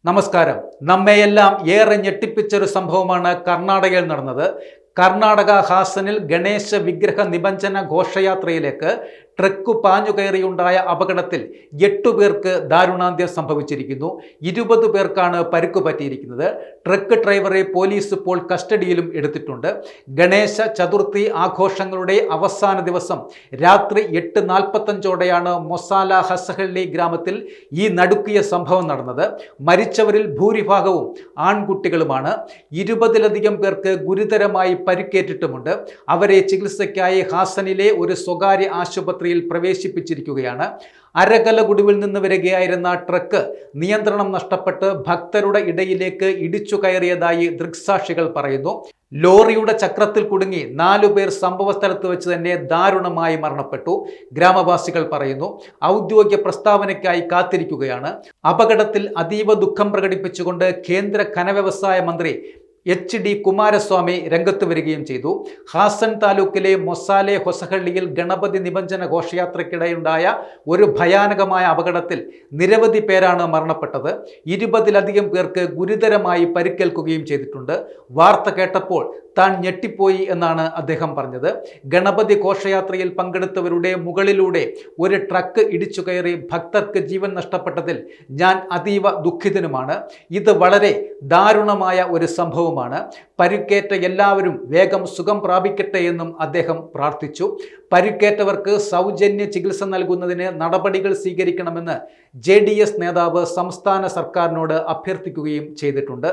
നമസ്കാരം. നമ്മെയെല്ലാം ഏറെ ഞെട്ടിപ്പിച്ചൊരു സംഭവമാണ് കർണാടകയിൽ നടന്നത്. കർണാടക ഹാസനിൽ ഗണേശ വിഗ്രഹ നിമജ്ജന ഘോഷയാത്രയിലേക്ക് ട്രക്ക് പാഞ്ഞുകയറിയുണ്ടായ അപകടത്തിൽ 8 പേർക്ക് ദാരുണാന്ത്യം സംഭവിച്ചിരിക്കുന്നു. 20 പേർക്കാണ് പരിക്കു പറ്റിയിരിക്കുന്നത്. ട്രക്ക് ഡ്രൈവറെ പോലീസ് ഇപ്പോൾ കസ്റ്റഡിയിലും എടുത്തിട്ടുണ്ട്. ഗണേശ ചതുർത്ഥി ആഘോഷങ്ങളുടെ അവസാന ദിവസം രാത്രി 8:45ഓടെയാണ് മൊസാല ഹസഹള്ളി ഗ്രാമത്തിൽ ഈ നടുക്കിയ സംഭവം നടന്നത്. മരിച്ചവരിൽ ഭൂരിഭാഗവും ആൺകുട്ടികളുമാണ്. 20ലധികം പേർക്ക് ഗുരുതരമായി പരിക്കേറ്റിട്ടുമുണ്ട്. അവരെ ചികിത്സയ്ക്കായി ഹാസനിലെ ഒരു സ്വകാര്യ ആശുപത്രിയിൽ പ്രവേശിപ്പിച്ചിരിക്കുകയാണ്. അരകലഗുഡുവിൽ നിന്ന് വരികയായിരുന്ന ട്രക്ക് നിയന്ത്രണം നഷ്ടപ്പെട്ട് ഭക്തരുടെ ഇടയിലേക്ക് ഇടിച്ചു കയറിയതായി ദൃക്സാക്ഷികൾ പറയുന്നു. ലോറിയുടെ ചക്രത്തിൽ കുടുങ്ങി 4 പേർ സംഭവ സ്ഥലത്ത് വെച്ച് തന്നെ ദാരുണമായി മരണപ്പെട്ടു. ഗ്രാമവാസികൾ പറയുന്നു. ഔദ്യോഗിക പ്രസ്താവനയ്ക്കായി കാത്തിരിക്കുകയാണ്. അപകടത്തിൽ അതീവ ദുഃഖം പ്രകടിപ്പിച്ചുകൊണ്ട് കേന്ദ്ര ഖനവ്യവസായ മന്ത്രി HD കുമാരസ്വാമി രംഗത്ത് വരികയും ചെയ്തു. ഹാസൻ താലൂക്കിലെ മൊസാലെ ഹൊസഹള്ളിയിൽ ഗണപതി നിമജ്ജന ഘോഷയാത്രയ്ക്കിടെയുണ്ടായ ഒരു ഭയാനകമായ അപകടത്തിൽ നിരവധി പേരാണ് മരണപ്പെട്ടത്. 20ലധികം പേർക്ക് ഗുരുതരമായി പരിക്കേൽക്കുകയും ചെയ്തിട്ടുണ്ട്. വാർത്ത കേട്ടപ്പോൾ താൻ ഞെട്ടിപ്പോയി എന്നാണ് അദ്ദേഹം പറഞ്ഞത്. ഗണപതി ഘോഷയാത്രയിൽ പങ്കെടുത്തവരുടെ മുകളിലൂടെ ഒരു ട്രക്ക് ഇടിച്ചു കയറി ഭക്തർക്ക് ജീവൻ നഷ്ടപ്പെട്ടതിൽ ഞാൻ അതീവ ദുഃഖിതനുമാണ്. ഇത് വളരെ ദാരുണമായ ഒരു സംഭവമാണ്. പരിക്കേറ്റ എല്ലാവരും വേഗം സുഖം പ്രാപിക്കട്ടെ എന്നും അദ്ദേഹം പ്രാർത്ഥിച്ചു. പരിക്കേറ്റവർക്ക് സൗജന്യ ചികിത്സ നൽകുന്നതിന് നടപടികൾ സ്വീകരിക്കണമെന്ന് JDS നേതാവ് സംസ്ഥാന സർക്കാരിനോട് അഭ്യർത്ഥിക്കുകയും ചെയ്തിട്ടുണ്ട്.